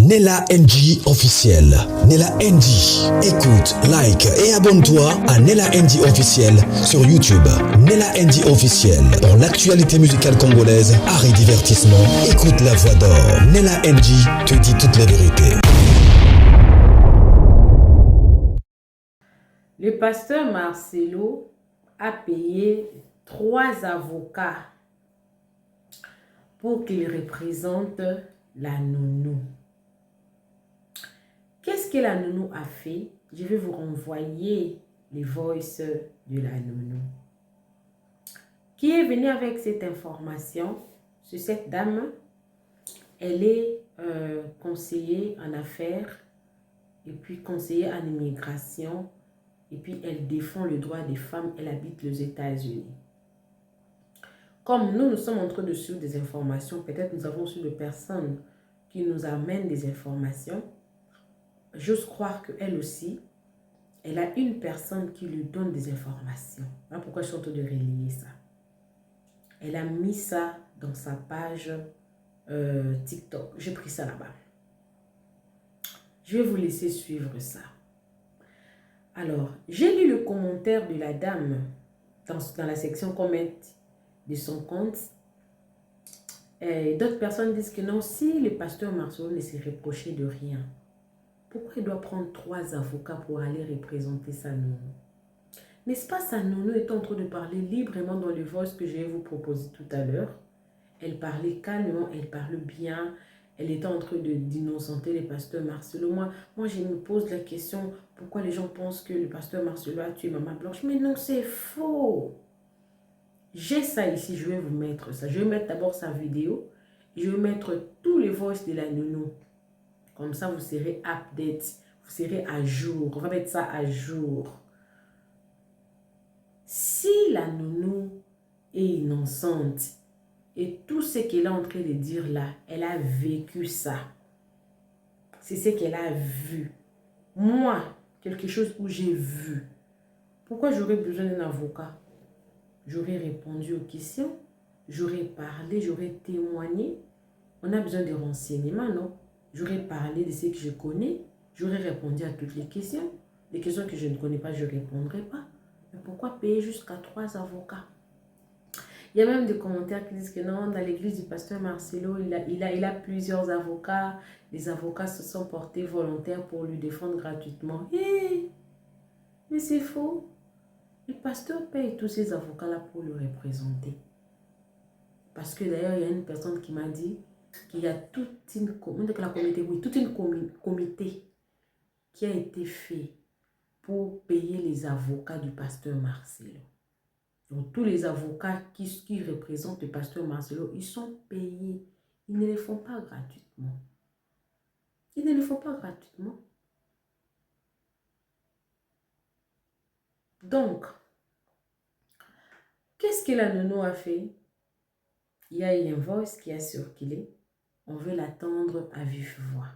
Nella NG officiel. Nella NG. Écoute, like et abonne-toi à Nella NG officiel sur YouTube. Nella NG officiel. Pour l'actualité musicale congolaise, art et divertissement, écoute la voix d'or. Nella NG te dit toute la vérité. Le pasteur Marcelo a payé 3 avocats pour qu'ils représentent la nounou. Qu'est-ce que la nounou a fait? Je vais vous renvoyer les voices de la nounou. Qui est venu avec cette information? C'est cette dame. Elle est conseillère en affaires et puis conseillère en immigration. Et puis, elle défend le droit des femmes. Elle habite les États-Unis. Comme nous sommes en train de suivre des informations, peut-être nous avons su de personnes qui nous amènent des informations. J'ose croire qu'elle aussi, elle a une personne qui lui donne des informations. Voilà pourquoi je suis en train de relier ça. Elle a mis ça dans sa page TikTok. J'ai pris ça là-bas. Je vais vous laisser suivre ça. Alors, j'ai lu le commentaire de la dame dans la section comment de son compte. D'autres personnes disent que non, si le pasteur Marcelo ne s'est reproché de rien, pourquoi il doit prendre 3 avocats pour aller représenter sa nounou? N'est-ce pas sa nounou est en train de parler librement dans le voice que je vais vous proposer tout à l'heure? Elle parlait calmement, elle parle bien. Elle était en train d'innocenter le pasteur Marcelo. Moi, je me pose la question, pourquoi les gens pensent que le pasteur Marcelo a tué Maman Blanche? Mais non, c'est faux. J'ai ça ici, je vais vous mettre ça. Je vais mettre d'abord sa vidéo. Je vais mettre tous les voices de la nounou. Comme ça, vous serez update. Vous serez à jour. On va mettre ça à jour. Si la nounou est innocente et tout ce qu'elle est en train de dire là, elle a vécu ça. C'est ce qu'elle a vu. Moi, quelque chose où j'ai vu. Pourquoi j'aurais besoin d'un avocat? J'aurais répondu aux questions. J'aurais parlé, j'aurais témoigné. On a besoin de renseignements, non? J'aurais parlé de ce que je connais. J'aurais répondu à toutes les questions. Les questions que je ne connais pas, je ne répondrai pas. Mais pourquoi payer jusqu'à 3 avocats? Il y a même des commentaires qui disent que non, dans l'église du pasteur Marcelo, il a plusieurs avocats. Les avocats se sont portés volontaires pour lui défendre gratuitement. Hey, mais c'est faux. Le pasteur paye tous ces avocats-là pour le représenter. Parce que d'ailleurs, il y a une personne qui m'a dit qu'il y a toute une comité qui a été fait pour payer les avocats du pasteur Marcelo. Donc, tous les avocats qui représentent le pasteur Marcelo, ils sont payés. Ils ne les font pas gratuitement. Ils ne le font pas gratuitement. Donc, qu'est-ce que la nounou a fait? Il y a une voice qui a circulé. On veut l'attendre à vive voix.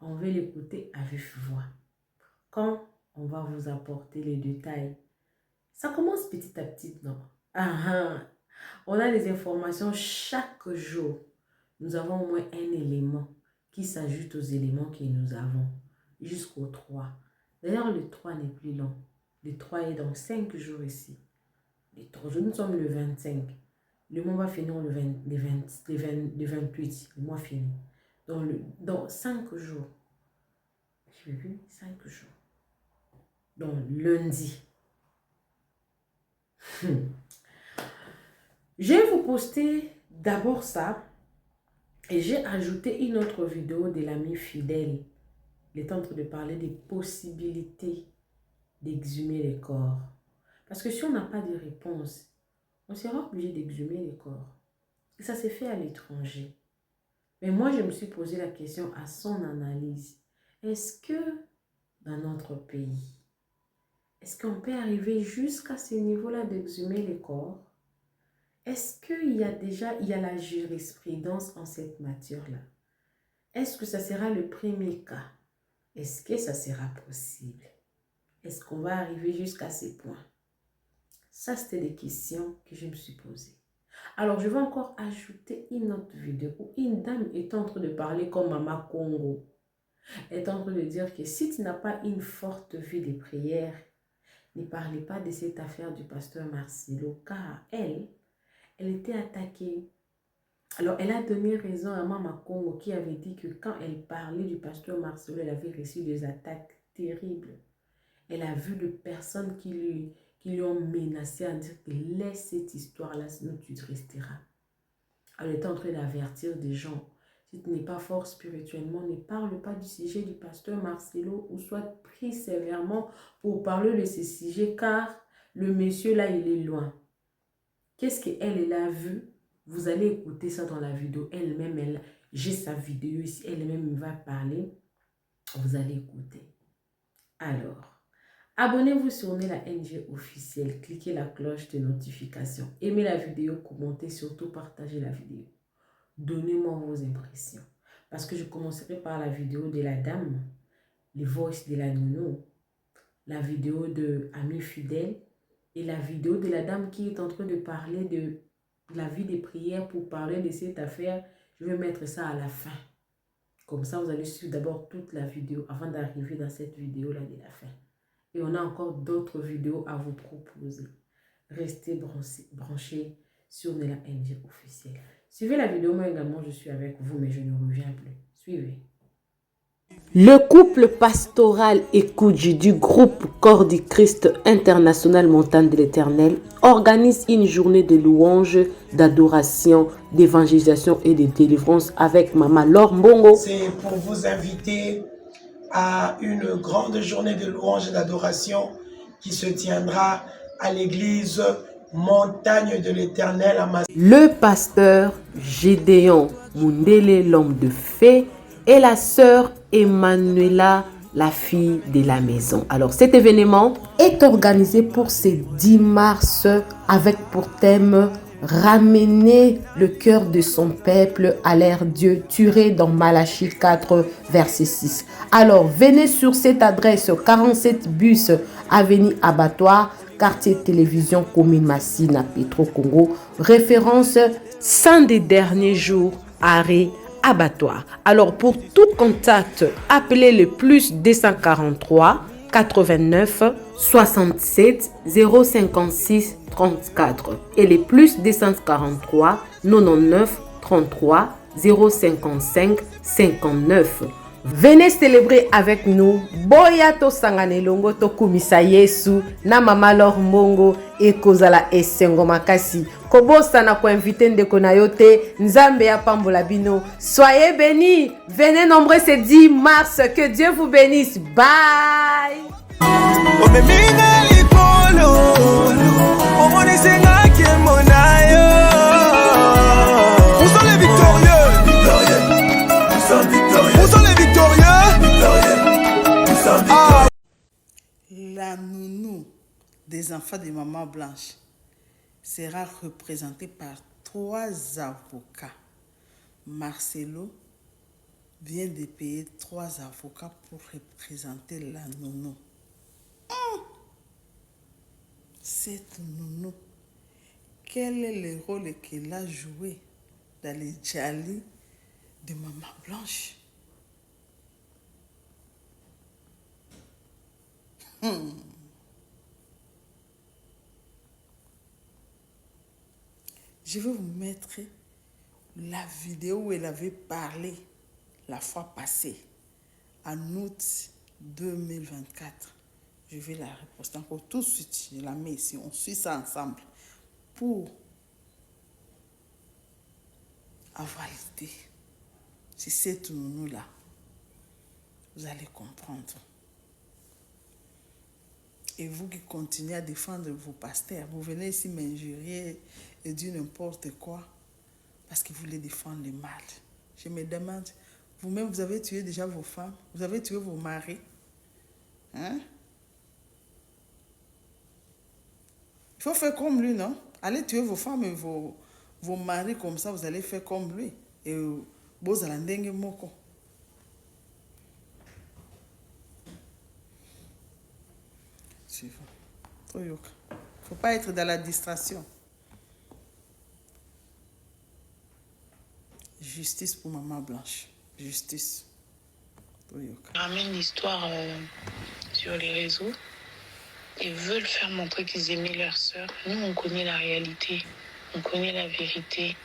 On veut l'écouter à vive voix. Quand on va vous apporter les détails, ça commence petit à petit, non? On a des informations chaque jour. Nous avons au moins un élément qui s'ajoute aux éléments que nous avons jusqu'au 3. D'ailleurs, le 3 n'est plus long. Le 3 est dans 5 jours ici. Nous sommes le 25. Le mois va finir le 28. Le mois fini. Dans 5 jours. J'ai vu 5 jours. Donc, lundi. Je vais vous poster d'abord ça. Et j'ai ajouté une autre vidéo de l'ami fidèle. Il est en train de parler des possibilités d'exhumer les corps. Parce que si on n'a pas de réponse, on sera obligé d'exhumer les corps. Et ça s'est fait à l'étranger. Mais moi, je me suis posé la question à son analyse. Est-ce que dans notre pays, est-ce qu'on peut arriver jusqu'à ce niveau-là d'exhumer les corps? Est-ce qu'il y a la jurisprudence en cette matière-là? Est-ce que ça sera le premier cas? Est-ce que ça sera possible? Est-ce qu'on va arriver jusqu'à ces points? Ça, c'était des questions que je me suis posées. Alors, je vais encore ajouter une autre vidéo où une dame est en train de parler comme Mama Congo. Elle est en train de dire que si tu n'as pas une forte vie de prière, ne parlez pas de cette affaire du pasteur Marcelo, car elle était attaquée. Alors, elle a donné raison à Mama Congo qui avait dit que quand elle parlait du pasteur Marcelo, elle avait reçu des attaques terribles. Elle a vu des personnes qui lui ont menacé à dire que laisse cette histoire-là, sinon tu te resteras. Elle était en train d'avertir des gens. Si tu n'es pas fort spirituellement, ne parle pas du sujet du pasteur Marcelo ou sois pris sévèrement pour parler de ce sujet car le monsieur là, il est loin. Qu'est-ce qu'elle a vu? Vous allez écouter ça dans la vidéo. Elle-même, j'ai sa vidéo ici. Elle-même va parler. Vous allez écouter. Alors, abonnez-vous sur Nella NG officiel. Cliquez la cloche de notification. Aimez la vidéo, commentez, surtout partagez la vidéo. Donnez-moi vos impressions. Parce que je commencerai par la vidéo de la dame, les voices de la nounou, la vidéo de Ami Fidèle et la vidéo de la dame qui est en train de parler de la vie des prières pour parler de cette affaire. Je vais mettre ça à la fin. Comme ça, vous allez suivre d'abord toute la vidéo avant d'arriver dans cette vidéo-là de la fin. Et on a encore d'autres vidéos à vous proposer. Restez branchés sur Nella NG officiel. Suivez la vidéo, moi également je suis avec vous, mais je ne reviens plus. Suivez. Le couple pastoral Ekoudji du groupe Corps du Christ International Montagne de l'Éternel organise une journée de louange, d'adoration, d'évangélisation et de délivrance avec Maman Laure Mbongo. C'est pour vous inviter à une grande journée de louange et d'adoration qui se tiendra à l'église Montagne de l'Éternel à Massy. Le pasteur Gédéon Mundele, l'homme de fée, et la sœur Emmanuela, la fille de la maison. Alors cet événement est organisé pour ce 10 mars avec pour thème ramener le cœur de son peuple à l'ère Dieu, tiré dans Malachie 4 verset 6. Alors venez sur cette adresse 47 bus avenue Abattoir, quartier télévision commune Massina Petro Congo, référence 100 des derniers jours, arrêt Abattoir. Alors pour tout contact, appelez le plus 243 89 67 056 34 et les plus 243 99 33 055 59. Venez célébrer avec nous. Boyato sanganelongo to kumisa Yesu na Mama Laure Mbongo et kozala esengo makasi. Kobosa na ko inviter ndeko na yote nzambe ya pambola bino. Soyez bénis. Venez nombreux ce 10 mars. Que Dieu vous bénisse. Bye. La nounou des enfants de Maman Blanche sera représentée par 3 avocats. Marcelo vient de payer 3 avocats pour représenter la nounou. Cette nounou, quel est le rôle qu'elle a joué dans les djali de Maman Blanche? Je vais vous mettre la vidéo où elle avait parlé la fois passée, en août 2024. Je vais la reposter encore tout de suite. Je la mets ici. On suit ça ensemble pour avoir l'idée. Si c'est nous-là, vous allez comprendre. Et vous qui continuez à défendre vos pasteurs, vous venez ici m'injurier et dire n'importe quoi parce que vous voulez défendre le mal. Je me demande, vous-même, vous avez tué déjà vos femmes, vous avez tué vos maris. Hein? Il faut faire comme lui, non? Allez tuer vos femmes et vos maris comme ça, vous allez faire comme lui. Et vous allez ndenge moko. Suivant. Il ne faut pas être dans la distraction. Justice pour Maman Blanche. Justice. Je ramène l'histoire sur les réseaux. Ils veulent faire montrer qu'ils aimaient leur sœur. Nous, on connaît la réalité. On connaît la vérité.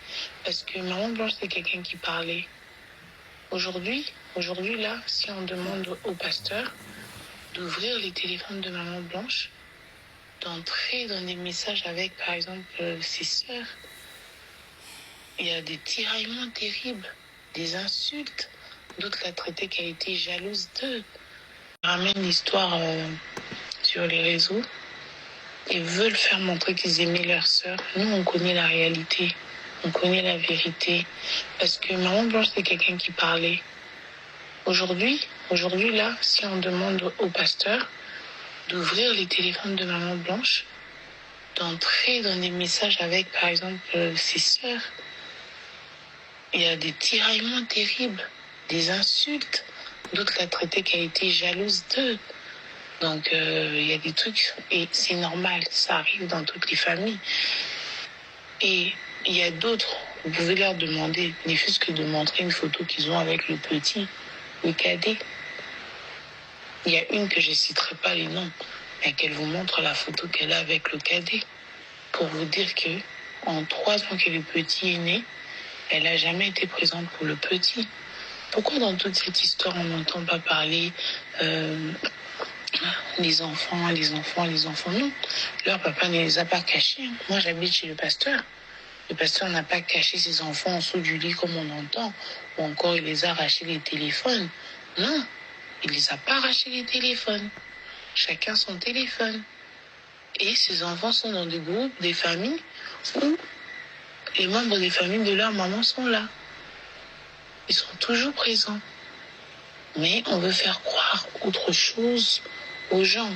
Parce que Maman Blanche, c'est quelqu'un qui parlait. Aujourd'hui, là, si on demande au pasteur d'ouvrir les téléphones de Maman Blanche, d'entrer dans des messages avec, par exemple, ses sœurs, il y a des tiraillements terribles, des insultes. D'autres la traitaient qu'elle était jalouse d'eux. Je ramène l'histoire sur les réseaux. Ils veulent faire montrer qu'ils aimaient leur sœur. Nous, on connaît la réalité. On connaît la vérité. Parce que Maman Blanche, c'est quelqu'un qui parlait. Aujourd'hui, là, si on demande au pasteur d'ouvrir les téléphones de Maman Blanche, d'entrer dans des messages avec, par exemple, ses sœurs, il y a des tiraillements terribles, des insultes. D'autres la traitaient qu'elle était jalouse d'eux. Donc, il y a des trucs, et c'est normal, ça arrive dans toutes les familles. Et il y a d'autres, vous pouvez leur demander, ne fût-ce que de montrer une photo qu'ils ont avec le petit, le cadet. Il y a une que je ne citerai pas les noms, mais qu'elle vous montre la photo qu'elle a avec le cadet, pour vous dire que en 3 ans que le petit est né, elle n'a jamais été présente pour le petit. Pourquoi dans toute cette histoire, on n'entend pas parler les enfants? Non, leur papa ne les a pas cachés. Moi, j'habite chez le pasteur. Le pasteur n'a pas caché ses enfants en dessous du lit comme on entend, ou encore il les a arrachés les téléphones. Non, il les a pas arrachés les téléphones. Chacun son téléphone. Et ces enfants sont dans des groupes, des familles, où les membres des familles de leur maman sont là. Ils sont toujours présents. Mais on veut faire croire autre chose aux gens.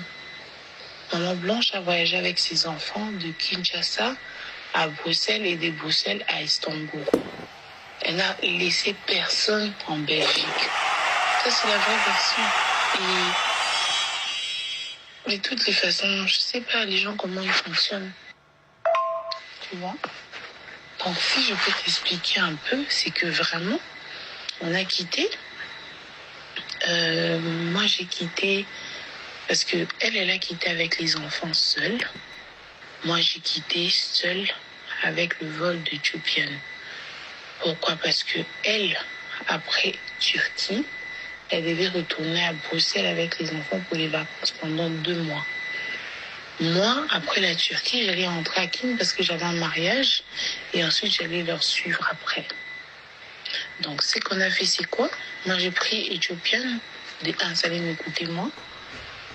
Maman Blanche a voyagé avec ses enfants de Kinshasa à Bruxelles et de Bruxelles à Istanbul. Elle n'a laissé personne en Belgique. Ça, c'est la vraie version. Et de toutes les façons, je sais pas, les gens, comment ils fonctionnent. Tu vois? Donc, si je peux t'expliquer un peu, c'est que vraiment, on a quitté. Moi, j'ai quitté parce que elle a quitté avec les enfants seule. Moi, j'ai quitté seule avec le vol d'Ethiopian. Pourquoi? Parce que elle, après Turquie, elle devait retourner à Bruxelles avec les enfants pour les vacances pendant 2 mois. Moi, après la Turquie, j'allais rentrer à Kin parce que j'avais un mariage et ensuite j'allais leur suivre après. Donc, ce qu'on a fait, c'est quoi? Moi, j'ai pris Ethiopian. De 1, ça allait me coûter moins.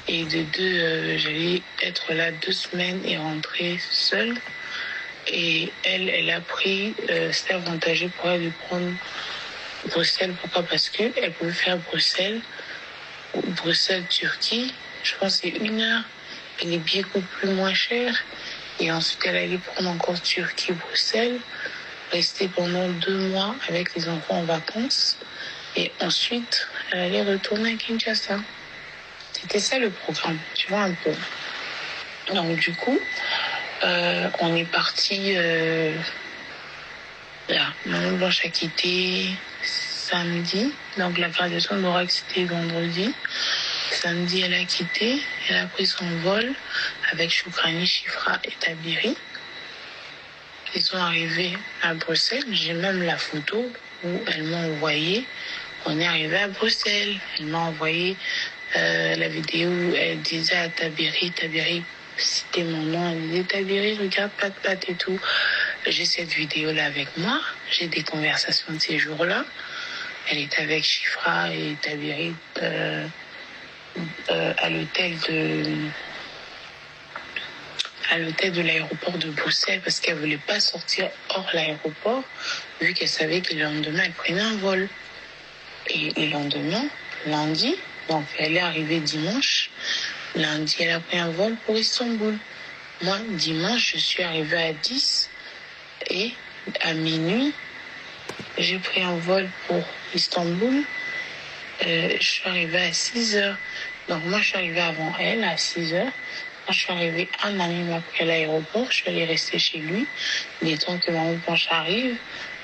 Et de 2, j'allais être là 2 semaines et rentrer seule. Et elle a pris, c'était avantageux pour elle de prendre Bruxelles. Pourquoi? Parce qu'elle pouvait faire Bruxelles-Turquie. Je pense que c'est 1 heure. Et les billets coûtent plus moins cher. Et ensuite, elle allait prendre encore Turquie-Bruxelles. Rester pendant 2 mois avec les enfants en vacances. Et ensuite, elle allait retourner à Kinshasa. C'était ça le programme, tu vois un peu. Donc du coup, on est parti... là, Maman Blanche a quitté samedi. Donc la graduation de l'oracle, c'était vendredi. Samedi, elle a quitté. Elle a pris son vol avec Choukrani, Chifra et Tabiri. Ils sont arrivés à Bruxelles. J'ai même la photo où elle m'a envoyé. On est arrivé à Bruxelles. Elle m'a envoyé la vidéo où elle disait à Tabiri, c'était mon nom. Elle disait, Tabiri, regarde, pat et tout. J'ai cette vidéo-là avec moi. J'ai des conversations de ces jours-là. Elle est avec Chifra et Tabiri à l'hôtel de l'aéroport de Bruxelles parce qu'elle ne voulait pas sortir hors l'aéroport vu qu'elle savait que le lendemain, elle prenait un vol. Et le lendemain, lundi, donc elle est arrivée dimanche. Lundi, elle a pris un vol pour Istanbul. Moi, dimanche, je suis arrivée à 10 et à minuit, j'ai pris un vol pour Istanbul. Je suis arrivée à 6 heures. Donc moi, je suis arrivée avant elle à 6 heures. Quand je suis arrivée, un ami m'a pris à l'aéroport. Je suis allée rester chez lui. Il est temps que Maman Blanche arrive.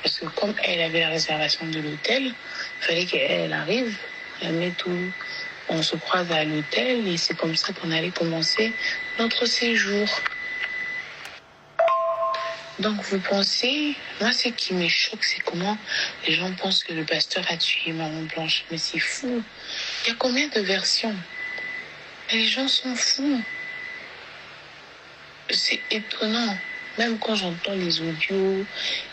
Parce que comme elle avait la réservation de l'hôtel, il fallait qu'elle arrive, elle met tout. On se croise à l'hôtel et c'est comme ça qu'on allait commencer notre séjour. Donc vous pensez, moi ce qui me choque, c'est comment les gens pensent que le pasteur a tué Maman Blanche. Mais c'est fou. Il y a combien de versions? Et les gens sont fous. C'est étonnant. Même quand j'entends les audios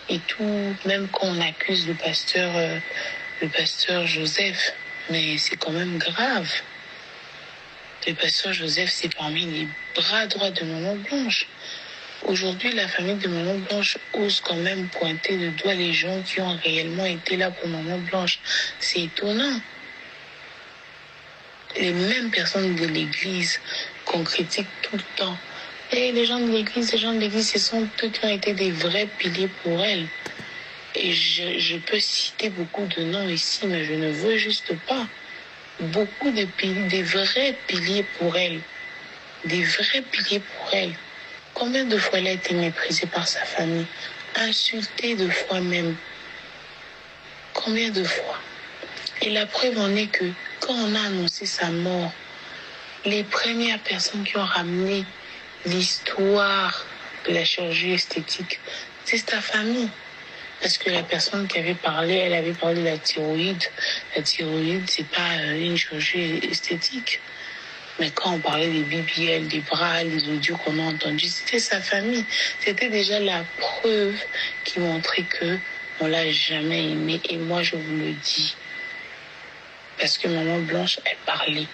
et tout, même quand on accuse le pasteur Joseph, mais c'est quand même grave. Le pasteur Joseph, c'est parmi les bras droits de Maman Blanche. Aujourd'hui, la famille de Maman Blanche ose quand même pointer du doigt les gens qui ont réellement été là pour Maman Blanche. C'est étonnant. Les mêmes personnes de l'église qu'on critique tout le temps. Et les gens de l'église, ce sont eux qui ont été des vrais piliers pour elle. Et je peux citer beaucoup de noms ici, mais je ne veux juste pas. Beaucoup de piliers, des vrais piliers pour elle. Des vrais piliers pour elle. Combien de fois elle a été méprisée par sa famille, insultée de fois même. Combien de fois? Et la preuve en est que quand on a annoncé sa mort, les premières personnes qui ont ramené l'histoire de la chirurgie esthétique, c'est sa famille. Parce que la personne qui avait parlé, elle avait parlé de la thyroïde. La thyroïde, c'est pas une chirurgie esthétique. Mais quand on parlait des BBL, des bras, les audios qu'on a entendus, c'était sa famille. C'était déjà la preuve qui montrait que on l'a jamais aimé. Et moi, je vous le dis. Parce que Maman Blanche, elle parlait.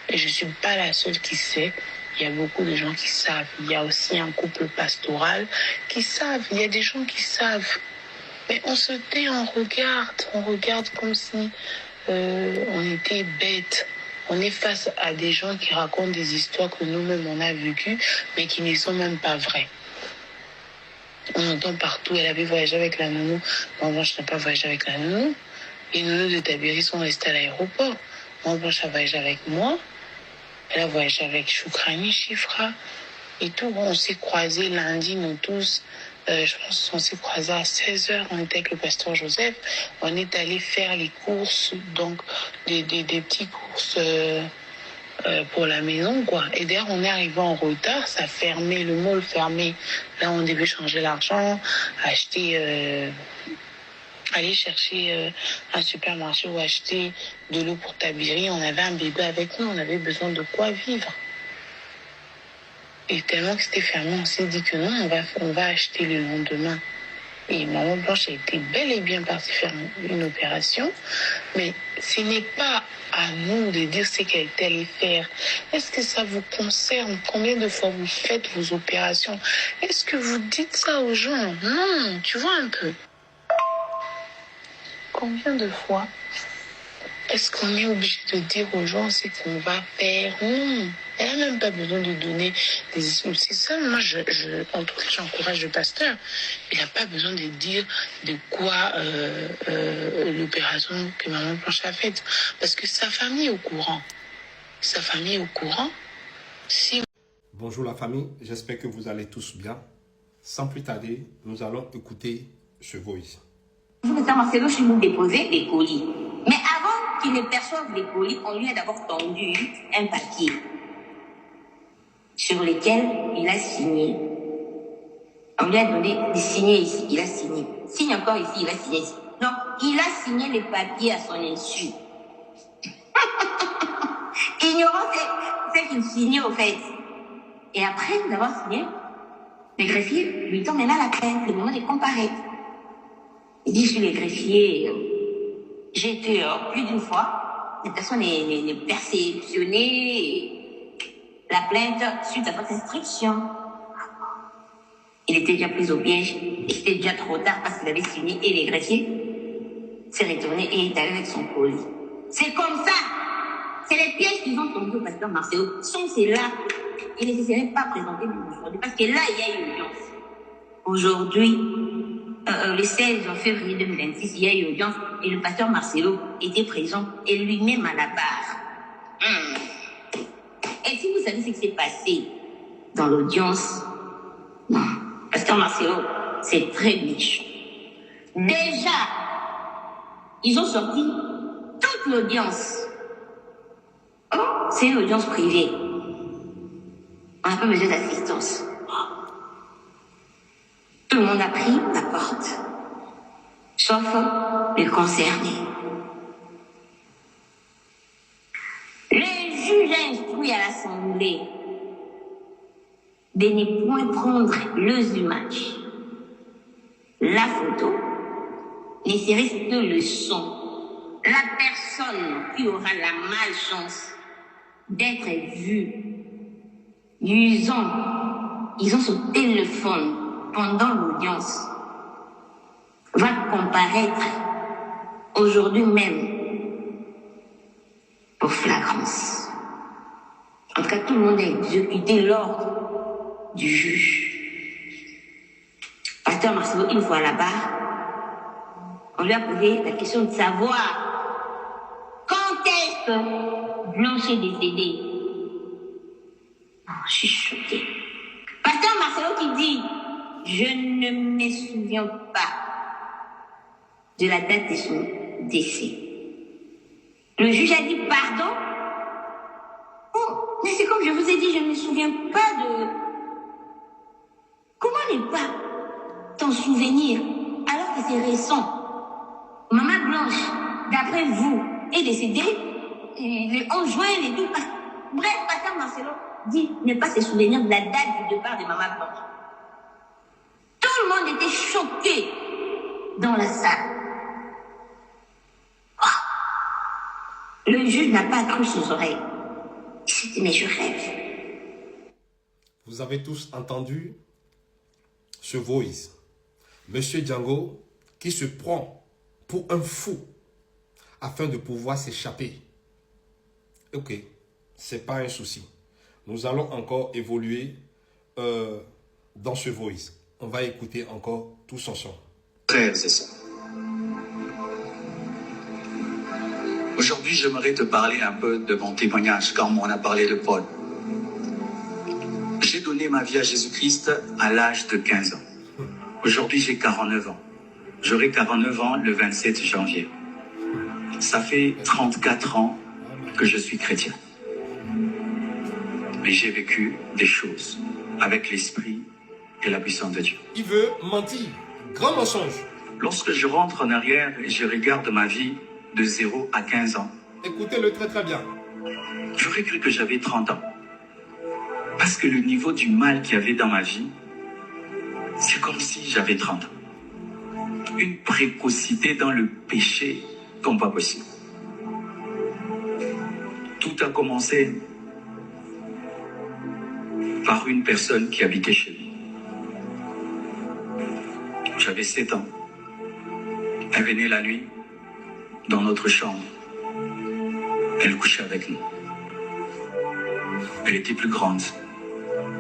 Et je suis pas la seule qui sait. Il y a beaucoup de gens qui savent. Il y a aussi un couple pastoral qui savent. Il y a des gens qui savent. Mais on se tait, on regarde comme si on était bêtes. On est face à des gens qui racontent des histoires que nous-mêmes on a vécues, mais qui ne sont même pas vraies. On entend partout, elle avait voyagé avec la nounou. Maman Blanche n'a pas voyagé avec la nounou. Les nounous de Tabiri sont restés à l'aéroport. Maman Blanche a voyagé avec moi. Elle a voyagé avec Choukrani, Chifra et tout. Bon, on s'est croisés lundi, nous tous. Je pense qu'on s'est croisés à 16h. On était avec le pasteur Joseph. On est allé faire les courses, donc des petites courses pour la maison, quoi. Et d'ailleurs, on est arrivé en retard. Ça fermait, le mall fermé. Là, on devait changer l'argent, acheter... aller chercher un supermarché ou acheter de l'eau pour Tabiri. On avait un bébé avec nous, on avait besoin de quoi vivre. Et tellement que c'était fermé, on s'est dit que non, on va acheter le lendemain. Et Maman Blanche a été bel et bien partie faire une opération. Mais ce n'est pas à nous de dire ce qu'elle allait faire. Est-ce que ça vous concerne? Combien de fois vous faites vos opérations? Est-ce que vous dites ça aux gens? Non, tu vois un peu. Combien de fois est-ce qu'on est obligé de dire aux gens ce qu'on va faire? Non, elle n'a même pas besoin de donner des explications. C'est ça, moi, en tout cas, j'encourage le pasteur. Il n'a pas besoin de dire de quoi l'opération que Maman Blanche a faite. Parce que sa famille est au courant. Sa famille est au courant. Si... Bonjour la famille, j'espère que vous allez tous bien. Sans plus tarder, nous allons écouter ce voice. Le pasteur Marcelo chez nous déposer les colis. Mais avant qu'il ne perçoive les colis, on lui a d'abord tendu un papier sur lequel il a signé. On lui a donné de signer ici, il a signé. Signe encore ici, il a signé ici. Non, il a signé les papiers à son insu. Ignorant c'est qu'il signait au fait. Et après d'avoir signé, le greffier lui tend maintenant la plainte, le moment de comparaître. Il dit, je suis le greffier. J'ai été plus d'une fois, la personne est perceptionnée, la plainte suite à votre instruction. Il était déjà pris au piège, et c'était déjà trop tard parce qu'il avait signé, et les greffiers s'est retourné et est allé avec son colis. C'est comme ça! C'est les pièges qu'ils ont tombés au pasteur Marcelo. Sont ces-là, il ne s'est même pas présenté aujourd'hui, parce que là, il y a une audience. Aujourd'hui, le 16 février 2026, il y a eu audience et le pasteur Marcelo était présent et lui-même à la barre. Et si vous savez ce qui s'est passé dans l'audience, non, pasteur Marcelo, c'est très méchant. Déjà, ils ont sorti toute l'audience. Oh, c'est une audience privée. On n'a pas besoin d'assistance. Tout le monde a pris la porte, sauf les concernés. Le juge a instruit à l'Assemblée de ne point prendre les images, la photo, ne serait-ce que le son. La personne qui aura la malchance d'être vue ils ont son téléphone pendant l'audience, va comparaître aujourd'hui même pour flagrance. En tout cas, tout le monde a exécuté l'ordre du juge. Pasteur Marcelo, une fois là-bas, on lui a posé la question de savoir quand est-ce que Blanche est décédée. Oh, je suis choquée. Pasteur Marcelo qui dit « Je ne me souviens pas de la date de son décès ». Le juge a dit « Pardon ? Oh, mais c'est comme je vous ai dit, je ne me souviens pas de... » Comment ne pas t'en souvenir alors que c'est récent? Maman Blanche, d'après vous, est décédée le 11 juin, les 12... Bref, Pasteur Marcelo dit ne pas se souvenir de la date du départ de Maman Blanche. Tout le monde était choqué dans la salle. Oh. Le juge n'a pas cru ses oreilles. Mais je rêve. Vous avez tous entendu ce voice. Monsieur Django qui se prend pour un fou afin de pouvoir s'échapper. Ok, c'est pas un souci. Nous allons encore évoluer dans ce voice. On va écouter encore tous ensemble. Frères et sœurs, aujourd'hui j'aimerais te parler un peu de mon témoignage quand on a parlé de Paul. J'ai donné ma vie à Jésus-Christ à l'âge de 15 ans. Aujourd'hui j'ai 49 ans. J'aurai 49 ans le 27 janvier. Ça fait 34 ans que je suis chrétien. Mais j'ai vécu des choses avec l'esprit et la puissance de Dieu. Il veut mentir. Grand mensonge. Lorsque je rentre en arrière et je regarde ma vie de 0 à 15 ans, écoutez-le très très bien. J'aurais cru que j'avais 30 ans. Parce que le niveau du mal qu'il y avait dans ma vie, c'est comme si j'avais 30 ans. Une précocité dans le péché comme pas possible. Tout a commencé par une personne qui habitait chez lui. J'avais 7 ans. Elle venait la nuit dans notre chambre. Elle couchait avec nous. Elle était plus grande.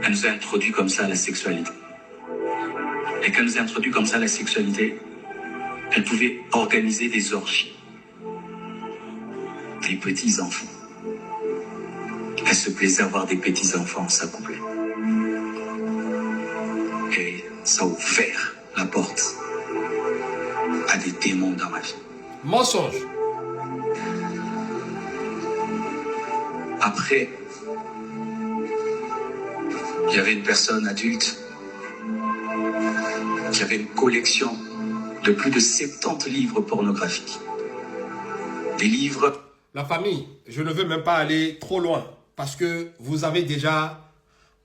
Elle nous a introduit comme ça à la sexualité. Et quand elle nous a introduit comme ça à la sexualité, elle pouvait organiser des orgies. Des petits enfants. Elle se plaisait à voir des petits enfants s'accoupler. Et ça a ouvert la porte à des démons dans ma vie. Mensonge. Après, il y avait une personne adulte qui avait une collection de plus de 70 livres pornographiques. Des livres... La famille, je ne veux même pas aller trop loin parce que vous avez déjà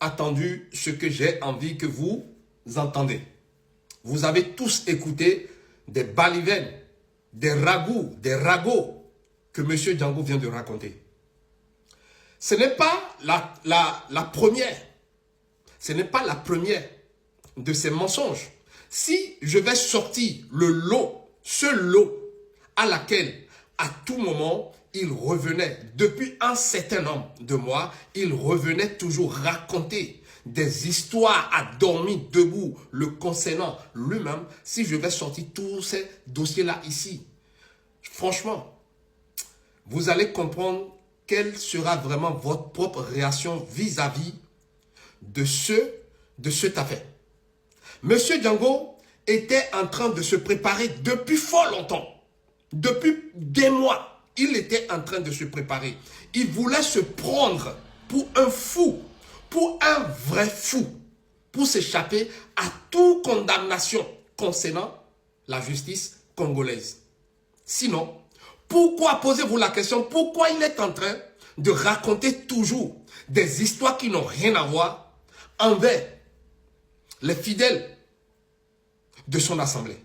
attendu ce que j'ai envie que vous entendez. Vous avez tous écouté des balivernes, des ragots que M. Django vient de raconter. Ce n'est pas la première. Ce n'est pas la première de ces mensonges. Si je vais sortir ce lot à laquelle, à tout moment, il revenait, depuis un certain nombre de mois, il revenait toujours raconter des histoires à dormir debout le concernant lui-même. Si je vais sortir tous ces dossiers-là ici, franchement, vous allez comprendre quelle sera vraiment votre propre réaction vis-à-vis de cette affaire. Monsieur Django était en train de se préparer depuis fort longtemps. Depuis des mois, il était en train de se préparer. Il voulait se prendre pour un fou, pour un vrai fou, pour s'échapper à toute condamnation concernant la justice congolaise. Sinon, pourquoi, posez-vous la question, pourquoi il est en train de raconter toujours des histoires qui n'ont rien à voir envers les fidèles de son assemblée?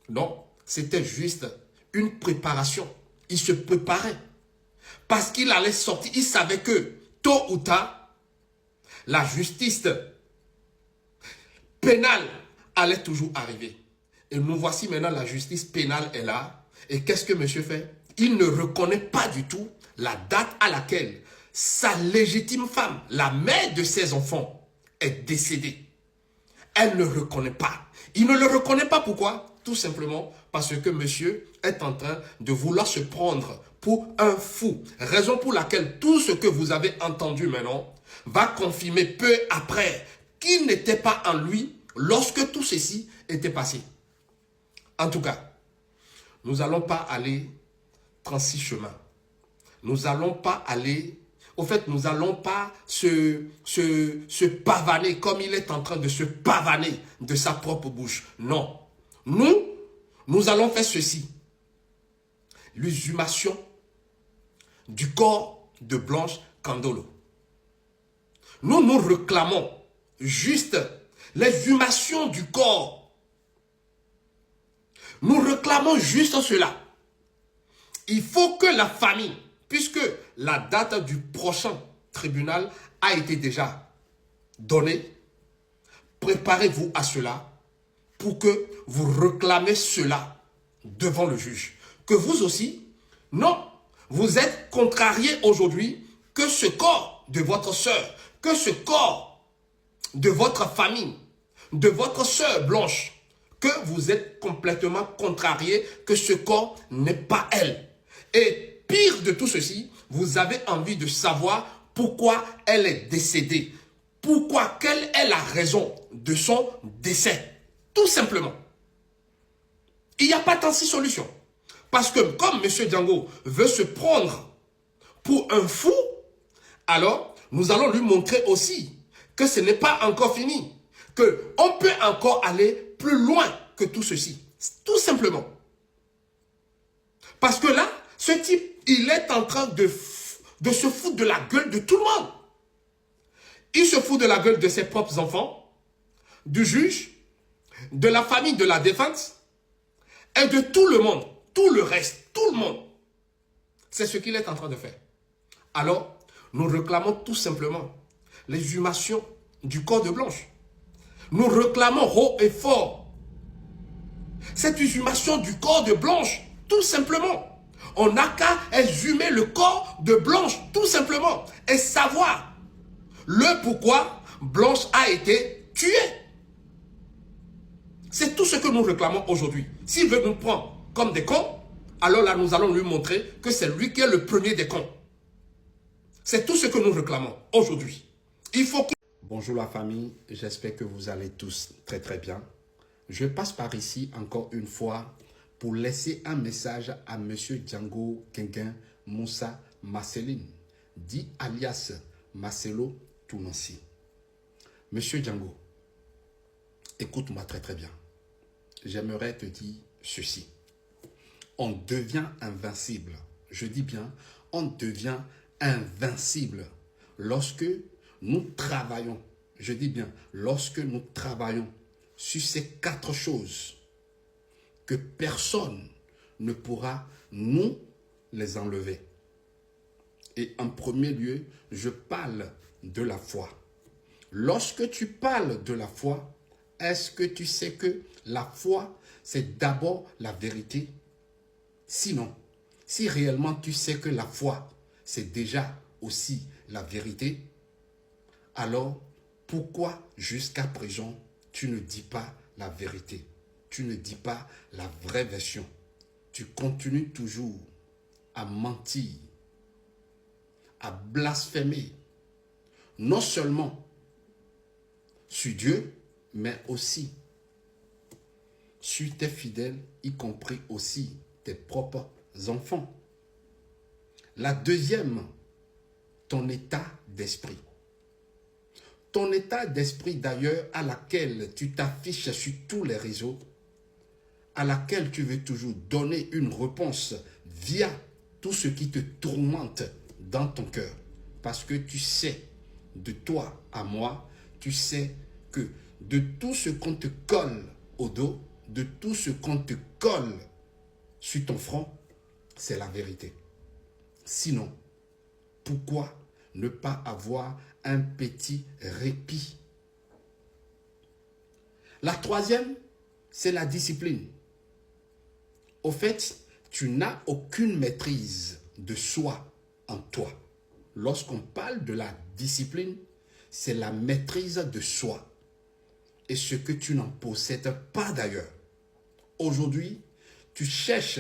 Non, c'était juste une préparation. Il se préparait parce qu'il allait sortir. Il savait que tôt ou tard, la justice pénale allait toujours arriver. Et nous voici maintenant, la justice pénale est là. Et qu'est-ce que monsieur fait? Il ne reconnaît pas du tout la date à laquelle sa légitime femme, la mère de ses enfants, est décédée. Elle ne reconnaît pas. Il ne le reconnaît pas. Pourquoi? Tout simplement parce que monsieur est en train de vouloir se prendre pour un fou. Raison pour laquelle tout ce que vous avez entendu maintenant va confirmer peu après qu'il n'était pas en lui lorsque tout ceci était passé. En tout cas, nous n'allons pas aller 36 chemins. Nous n'allons pas aller... Au fait, nous n'allons pas se pavaner comme il est en train de se pavaner de sa propre bouche. Non. Nous allons faire ceci. L'exhumation du corps de Blanche Kandolo. Nous réclamons juste l'exhumation du corps. Nous réclamons juste cela. Il faut que la famille, puisque la date du prochain tribunal a été déjà donnée, préparez-vous à cela pour que vous réclamez cela devant le juge. Que vous aussi, non, vous êtes contrariés aujourd'hui que ce corps de votre soeur, que ce corps de votre famille, de votre soeur Blanche, que vous êtes complètement contrariés que ce corps n'est pas elle. Et pire de tout ceci, vous avez envie de savoir pourquoi elle est décédée. Pourquoi, quelle est la raison de son décès. Tout simplement. Il n'y a pas 36 solutions. Parce que comme M. Django veut se prendre pour un fou, alors nous allons lui montrer aussi que ce n'est pas encore fini. Qu'on peut encore aller plus loin que tout ceci. Tout simplement. Parce que là, ce type, il est en train de se foutre de la gueule de tout le monde. Il se fout de la gueule de ses propres enfants, du juge, de la famille de la défense et de tout le monde, tout le reste, tout le monde. C'est ce qu'il est en train de faire. Alors, nous réclamons tout simplement l'exhumation du corps de Blanche. Nous réclamons haut et fort cette exhumation du corps de Blanche, tout simplement. On n'a qu'à exhumer le corps de Blanche, tout simplement, et savoir le pourquoi Blanche a été tuée. C'est tout ce que nous réclamons aujourd'hui. S'il veut nous prendre comme des cons, alors là, nous allons lui montrer que c'est lui qui est le premier des cons. C'est tout ce que nous réclamons aujourd'hui. Il faut que... Bonjour la famille, j'espère que vous allez tous très très bien. Je passe par ici encore une fois pour laisser un message à M. Django Guinguin Moussa Marceline, dit alias Marcelo Tounansi. Monsieur Django, écoute-moi très très bien. J'aimerais te dire ceci. On devient invincible. Je dis bien, on devient invincible lorsque nous travaillons. Je dis bien, lorsque nous travaillons sur ces 4 choses que personne ne pourra nous les enlever. Et en premier lieu, je parle de la foi. Lorsque tu parles de la foi, est-ce que tu sais que la foi, c'est d'abord la vérité? Sinon, si réellement tu sais que la foi, c'est déjà aussi la vérité, alors pourquoi jusqu'à présent, tu ne dis pas la vérité? Tu ne dis pas la vraie version. Tu continues toujours à mentir, à blasphémer, non seulement sur Dieu, mais aussi sur tes fidèles, y compris aussi tes propres enfants. La deuxième, ton état d'esprit. Ton état d'esprit d'ailleurs à laquelle tu t'affiches sur tous les réseaux, à laquelle tu veux toujours donner une réponse via tout ce qui te tourmente dans ton cœur. Parce que tu sais, de toi à moi, tu sais que de tout ce qu'on te colle au dos, de tout ce qu'on te colle sur ton front, c'est la vérité. Sinon, pourquoi ne pas avoir un petit répit? La troisième, c'est la discipline. Au fait, tu n'as aucune maîtrise de soi en toi. Lorsqu'on parle de la discipline, c'est la maîtrise de soi. Et ce que tu n'en possèdes pas d'ailleurs. Aujourd'hui, tu cherches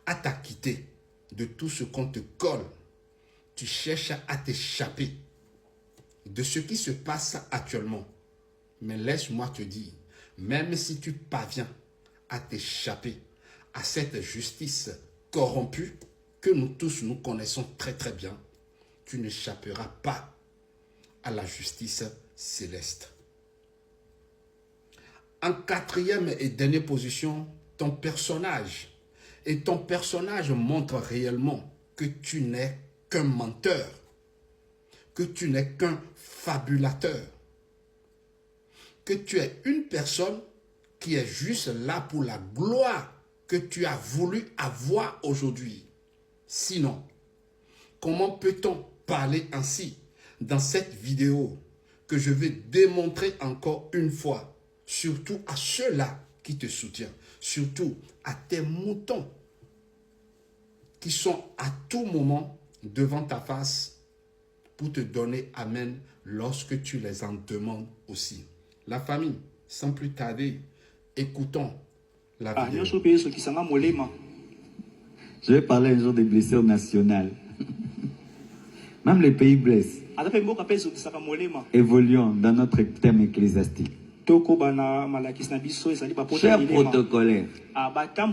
à t'acquitter de tout ce qu'on te colle. Tu cherches à t'échapper de ce qui se passe actuellement. Mais laisse-moi te dire, même si tu parviens à t'échapper à cette justice corrompue que nous tous nous connaissons très très bien, tu n'échapperas pas à la justice céleste. En quatrième et dernière position, ton personnage. Et ton personnage montre réellement que tu n'es qu'un menteur, que tu n'es qu'un fabulateur, que tu es une personne qui est juste là pour la gloire que tu as voulu avoir aujourd'hui. Sinon, comment peut-on parler ainsi dans cette vidéo que je vais démontrer encore une fois, surtout à ceux-là qui te soutiennent, surtout à tes moutons qui sont à tout moment devant ta face pour te donner amen lorsque tu les en demandes aussi. La famille, sans plus tarder, écoutons la vidéo. Je vais parler un jour des blessures nationales. Même les pays blessent. Évoluons dans notre thème ecclésiastique. Chers protocolaires,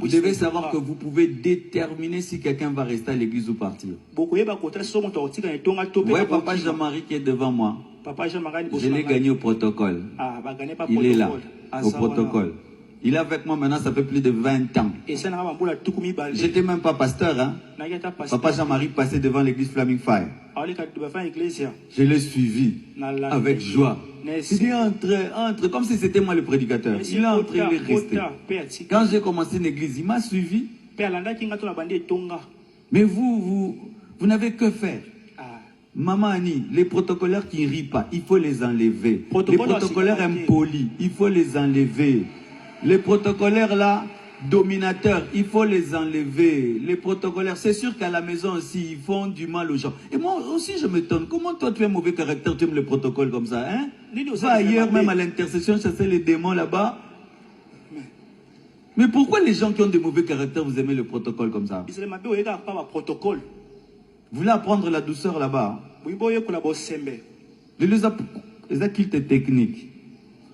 vous devez savoir que vous pouvez déterminer si quelqu'un va rester à l'église ou partir. Vous voyez papa Jean-Marie qui est devant moi. Je l'ai gagné au protocole. Il est là, au protocole. Il est avec moi maintenant, ça fait plus de 20 ans. J'étais même pas pasteur. Hein? Papa Jean-Marie passait devant l'église Flaming Fire. Je l'ai suivi avec joie. Il dit entre, comme si c'était moi le prédicateur. Il est entré, il est resté. Quand j'ai commencé une église, il m'a suivi. Mais vous n'avez que faire. Maman Annie, les protocolaires qui ne rient pas, il faut les enlever. Les protocolaires impolis, il faut les enlever. Les protocolaires là, dominateurs, il faut les enlever. Les protocolaires, c'est sûr qu'à la maison aussi, ils font du mal aux gens. Et moi aussi, je m'étonne. Comment toi, tu es mauvais caractère, tu aimes les protocoles comme ça, hein? Va ailleurs, même à l'intercession, chasser les démons là-bas. Mais pourquoi les gens qui ont des mauvais caractères, vous aimez le protocole comme ça? Vous voulez apprendre la douceur là-bas? Les acquis techniques.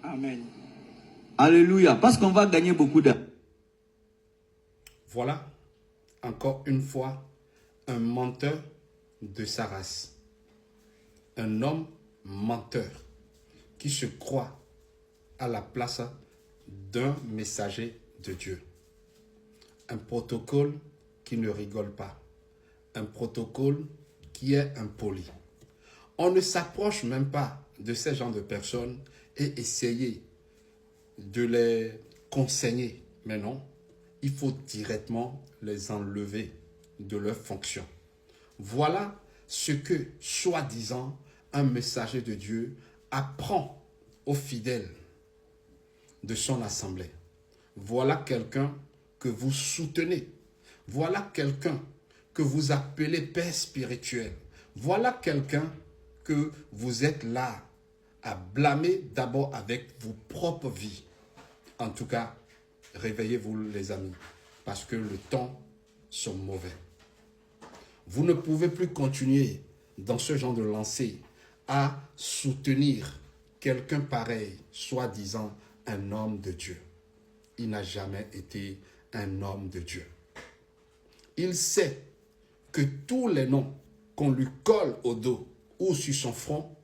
Amen. Alléluia. Parce qu'on va gagner beaucoup d'argent. Voilà, encore une fois, un menteur de sa race. Un homme menteur qui se croit à la place d'un messager de Dieu. Un protocole qui ne rigole pas. Un protocole qui est impoli. On ne s'approche même pas de ces genres de personnes et essayer de les conseiller. Mais non, il faut directement les enlever de leur fonction. Voilà ce que, soi-disant, un messager de Dieu apprend aux fidèles de son assemblée. Voilà quelqu'un que vous soutenez. Voilà quelqu'un que vous appelez père spirituel. Voilà quelqu'un que vous êtes là à blâmer d'abord avec vos propres vies. En tout cas, réveillez-vous les amis, parce que le temps sont mauvais. Vous ne pouvez plus continuer dans ce genre de lancée à soutenir quelqu'un pareil, soi-disant un homme de Dieu. il n'a jamais été un homme de Dieu. Il sait que tous les noms qu'on lui colle au dos ou sur son front,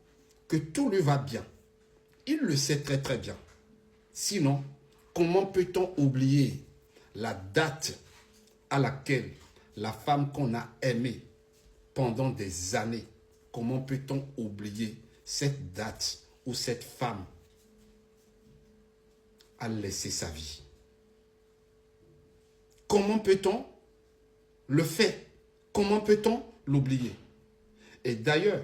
que tout lui va bien. Il le sait très très bien. Sinon, comment peut-on oublier la date à laquelle la femme qu'on a aimée pendant des années, comment peut-on oublier cette date où cette femme a laissé sa vie? Comment peut-on le faire? Comment peut-on l'oublier? Et d'ailleurs,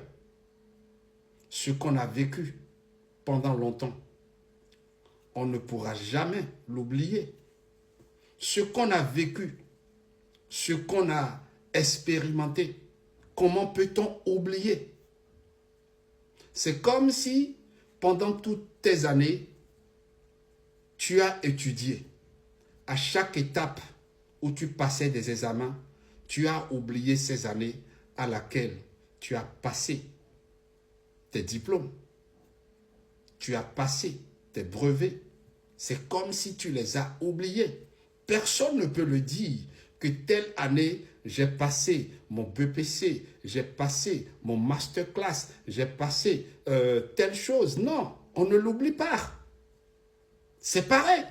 ce qu'on a vécu pendant longtemps, on ne pourra jamais l'oublier. Ce qu'on a vécu, ce qu'on a expérimenté, comment peut-on oublier? C'est comme si, pendant toutes tes années, tu as étudié. À chaque étape où tu passais des examens, tu as oublié ces années à laquelle tu as passé tes diplômes. Tu as passé tes brevets. C'est comme si tu les as oubliés. Personne ne peut le dire que telle année, j'ai passé mon BPC, j'ai passé mon masterclass, j'ai passé telle chose. Non, on ne l'oublie pas. C'est pareil.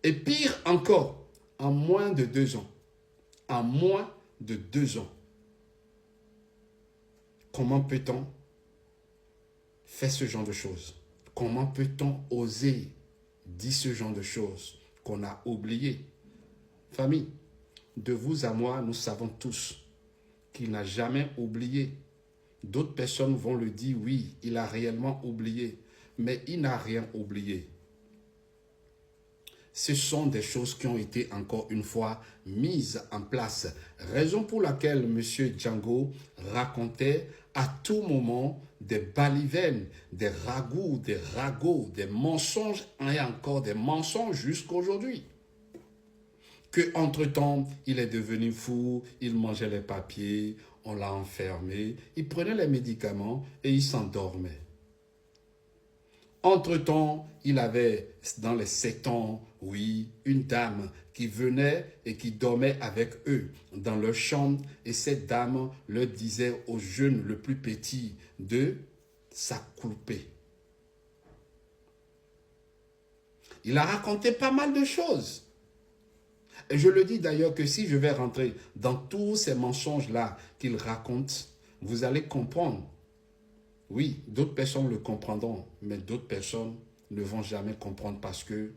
Et pire encore, en moins de 2 ans, en moins de 2 ans, comment peut-on faire ce genre de choses? Comment peut-on oser dire ce genre de choses qu'on a oubliées? Famille, de vous à moi, nous savons tous qu'il n'a jamais oublié. D'autres personnes vont le dire, oui, il a réellement oublié, mais il n'a rien oublié. Ce sont des choses qui ont été encore une fois mises en place. Raison pour laquelle M. Django racontait à tout moment des balivernes, des ragots, des mensonges et encore des mensonges jusqu'à aujourd'hui. Qu'entre-temps, il est devenu fou, il mangeait les papiers, on l'a enfermé, il prenait les médicaments et il s'endormait. Entre-temps, il avait, dans les 7 ans, oui, une dame qui venait et qui dormait avec eux dans leur chambre. Et cette dame leur disait au jeune le plus petit de s'accouper. Il a raconté pas mal de choses. Et je le dis d'ailleurs que si je vais rentrer dans tous ces mensonges-là qu'il raconte, vous allez comprendre. Oui, d'autres personnes le comprendront, mais d'autres personnes ne vont jamais comprendre parce que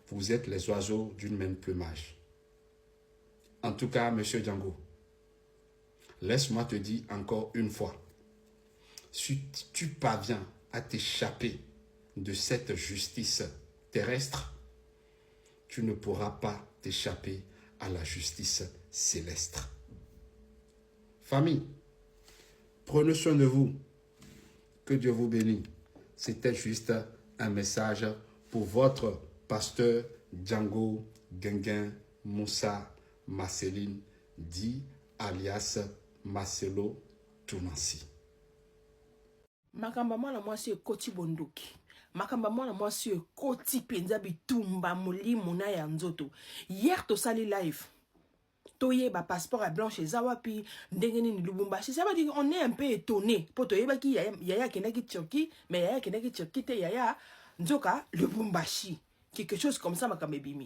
vous êtes les oiseaux d'une même plumage. En tout cas, M. Django, laisse-moi te dire encore une fois, si tu parviens à t'échapper de cette justice terrestre, tu ne pourras pas t'échapper à la justice céleste. Famille, prenez soin de vous. Que Dieu vous bénisse. C'était juste un message pour votre pasteur Django Gengen Moussa Marceline, dit alias Marcelo Tunansi. Makamba mwana mwasi ekoti bondoki. Makamba mwana mwasi ekoti penza bitumba mulimu na ya nzoto. Hier tosali live. Toye ba passeport à blanche zawapi ndengeni ni Lubumbashi. Ça veut dire on est un peu étonné. Po toye ba ki yaya kenaki Turquie, mais yaya kenaki Turquie te yaya nzoka Lubumbashi. Quelque chose comme ça makamba bimi.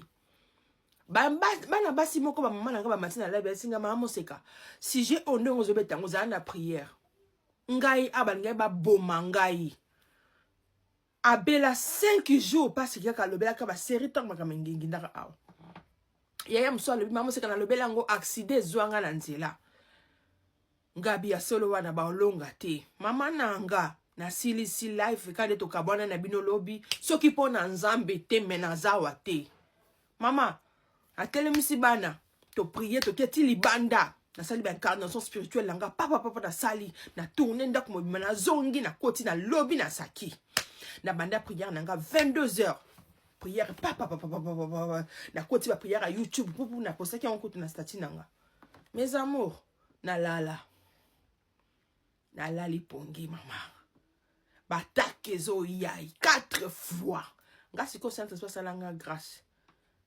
Bana basi moko ba mama nanga ba matina live singa mama seka. Si j'ai honneur aux obetango za na prière. Ngai abangai ba bomangai. Abela 5 jours parce qu'il y a ka lobela ka ba série tant makamba ngingi ndaka aw. Yaya mso le mama seka na lobela ngo accident zwanga na nzela. Ngabi ya solo wana ba olonga te. Mama nanga na silisi life kade to kabwana na bino lobby soki pona nzambe te menazawa te. Mama atelemisi bana to prier to keti libanda na sali ba incarnation spirituelle langa papa na sali na tourner ndako mo na zongi na koti na lobby na saki. Na banda prière nanga 22h. Prière papa na koti ba prière à YouTube pour na posaki en kote na statut nanga. Mes amours na lali pongi mama. Batake zo yai 4 fois. nga siko Saint-Esprit salanga grâce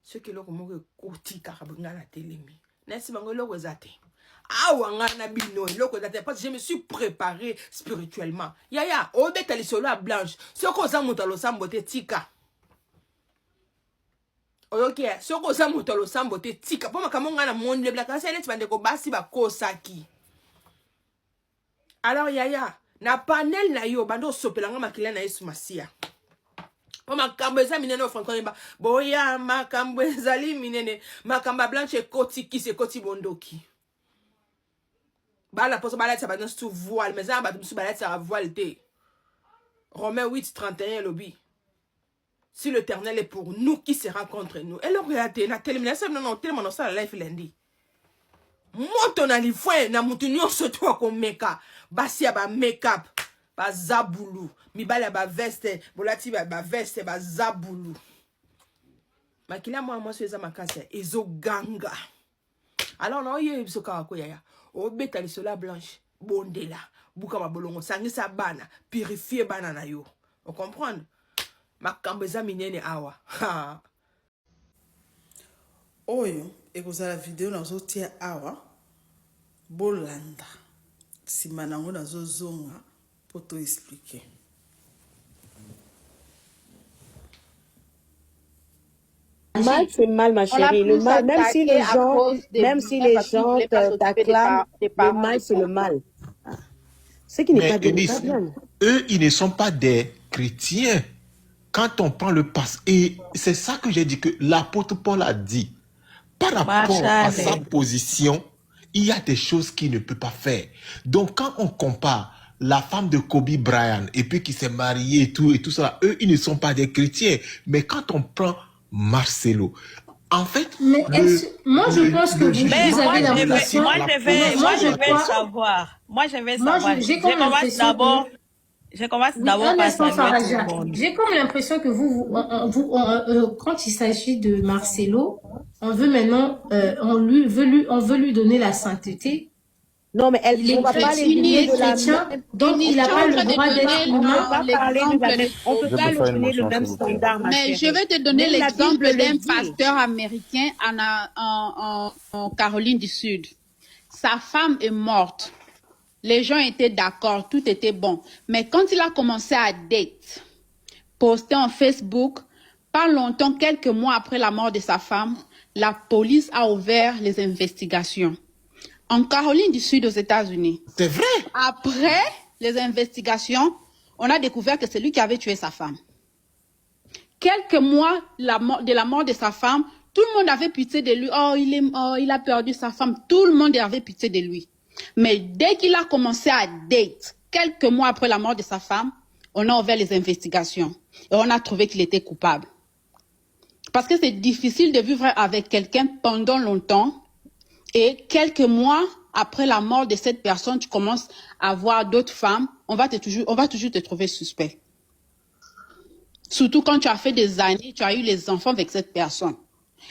ce que loko moko koti karabunga na telemi nesi bango loko ezate awa nga na bino loko ezate parce que je me suis préparé spirituellement yaya obeta lisolo a blanche soko za moto losambo te tika oyoki soko za moto losambo te tika po makambo nga na monde bla kasi neti bandeko basi bakosaki. Alors yaya na panel na yo bando sopelanga makila na Yesu Masia. O makambo eza minene o franco ba boya makambo ezali minene makamba blanche koti ki se koti bondoki. Ba la poso ba la tsa ba sous voile mais ça ba sous ba la tsa voile te. Romains 8:31 lobby. Si l'Éternel est pour nous, qui sera contre nous? Et le regardez na tellement non tellement non ça la life lundi. Moto na lifwe na mutu nyonso to ko meka basi ba make-up ba zabulu mibala ba veste bolati ba veste ba zabulu makila moi eza makasa ezo ganga. Alors non ye biso ka ko yaya obeta lisola blanche bondela buka mabolongo sangisa bana purifier bana na yo on comprendre makambo eza minene awa oyo ekozala video nazotia awa bolanda nsima nango nazozonga po to expliquer. Mal, c'est mal, ma chérie. Le mal, même si les gens t'acclament, le mal, c'est le mal. Ce qui n'est pas bien, n'est pas bien. Eux, ils ne sont pas des chrétiens. Quand on prend le passe, et c'est ça que j'ai dit que l'apôtre Paul a dit, par rapport à sa position, il y a des choses qu'il ne peut pas faire. Donc, quand on compare la femme de Kobe Bryant et puis qui s'est mariée et tout ça, eux, ils ne sont pas des chrétiens. Mais quand on prend Marcelo, en fait... Mais moi, je pense que vous avez l'impression... Moi, je vais savoir. Je commence d'abord par saluer. J'ai comme l'impression que quand il s'agit de Marcelo, on veut maintenant, on veut lui donner la sainteté. Non, mais il est chrétien, donc il n'a pas le droit d'être humain. On ne peut pas lui donner le même standard. Mais je vais te donner l'exemple d'un pasteur américain en Caroline du Sud. Sa femme est morte. Les gens étaient d'accord, tout était bon. Mais quand il a commencé à date, poster en Facebook, pas longtemps, quelques mois après la mort de sa femme, la police a ouvert les investigations. En Caroline du Sud, aux États-Unis. C'est vrai. Après les investigations, on a découvert que c'est lui qui avait tué sa femme. Quelques mois de la mort de sa femme, tout le monde avait pitié de lui. Oh, il a perdu sa femme. Tout le monde avait pitié de lui. Mais dès qu'il a commencé à date, quelques mois après la mort de sa femme, on a ouvert les investigations. Et on a trouvé qu'il était coupable. Parce que c'est difficile de vivre avec quelqu'un pendant longtemps. Et quelques mois après la mort de cette personne, tu commences à voir d'autres femmes. On va toujours te trouver suspect. Surtout quand tu as fait des années, tu as eu les enfants avec cette personne.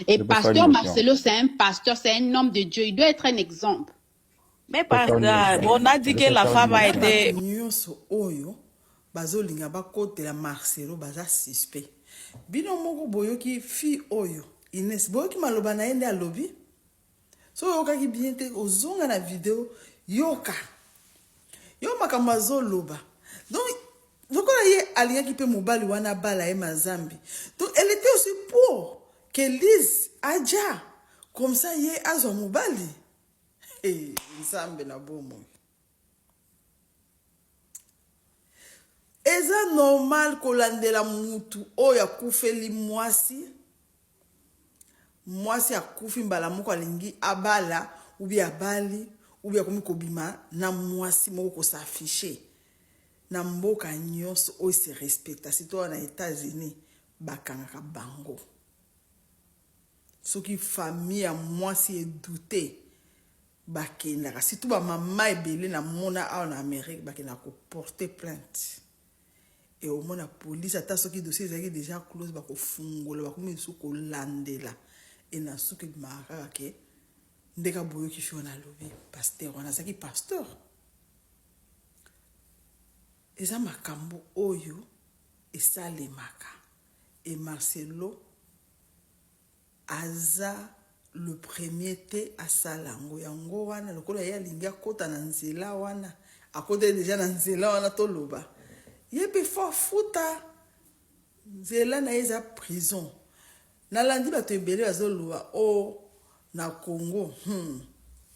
Et pasteur Marcelo, c'est un pasteur, c'est un homme de Dieu. Il doit être un exemple. Mais par là, on a dit que la femme a été... bazolinga bakotela Marcelo baza suspect. Bino moko boyoki fi oyo Ines boyoki maloba na ende alobi. So yoka ki bien te ozonga na vidéo yoka. Yo makambo azoloba. Donc on a ye alinga ki pe mobali wana bala e mazambi. Donc elle était aussi pour que Lise Adja comme ça ye azo mobali. Eh nzambe na bomo. Eza normal kolandela mutu oyo akufeli mwasi akufi mbala moko alingi abala ubi abali ubi akomi kobima na mwasi moko kosafishe na mboka nyonso oyo se respecta sito na États-Unis bakangaka bango soki famille ya mwasi edute bakendaka surtout ba mama ebele na mona awa na Amérique bakendaka ko porter plainte. Et au moins la police ata soki dossier ezaki déjà close bakofungola bakomi su kolandela et na suki maka ke ndeka boyo ki fiona lobi pasteur wana zaki pasteur eza makambo oyo esalemaka et Marcelo aza le premier te asalango yango wana lokola ya linga kota na nzela wana akote déjà na nzela wana toloba yebi fo futa nzela na eza prison nalandi bato ebele bazoloba o na Congo